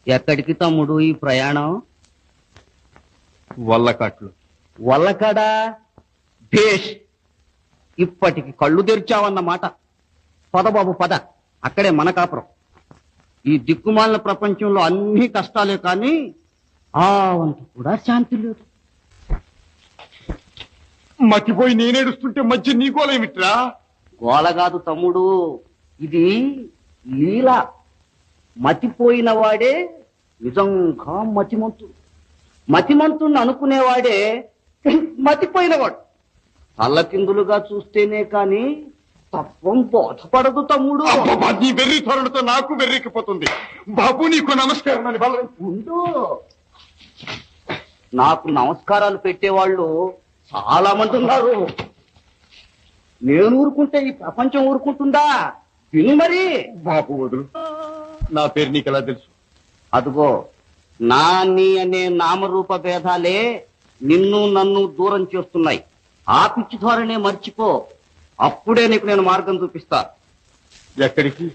ఎక్కడికి తమ్ముడు ఈ ప్రయాణం? వల్లకాట్లు. వల్లకాడా? భేష్, ఇప్పటికి కళ్ళు తెరిచావన్నమాట. పద బాబు పద, అక్కడే మన కాపురం. ఈ దిక్కుమాలిన ప్రపంచంలో అన్ని కష్టాలే కానీ ఆ వంతు కూడా శాంతి లేదు. మతిపోయి నేనేడుస్తుంటే మధ్య నీకోలేమిట్రా? గోలగాదు తమ్ముడు, ఇది లీల. మతిపోయిన వాడే నిజంగా మతిమంతుడు. మతిమంతుణ్ణి అనుకునేవాడే మతిపోయినవాడు. తల్లకిందులుగా చూస్తేనే కాని తత్వం బోధపడదు తమ్ముడు. నీ వెర్రి త్వరలతో నాకు వెర్రెక్కిపోతుంది. బాబు నీకు నమస్కారం అని బలం ఉండు. నాకు నమస్కారాలు పెట్టేవాళ్ళు చాలా మంది ఉన్నారు. నేను ఊరుకుంటే ఈ ప్రపంచం ఊరుకుంటుందా? విను మరి. బాబు వదులు, నా పేరు నీకెలా తెలుసు? అదుగో, నా నీ అనే నామరూప భేదాలే నిన్ను నన్ను దూరం చేస్తున్నాయి. ఆ పిచ్చి ధోరణే మర్చిపో, అప్పుడే నీకు నేను మార్గం చూపిస్తా. ఎక్కడికి?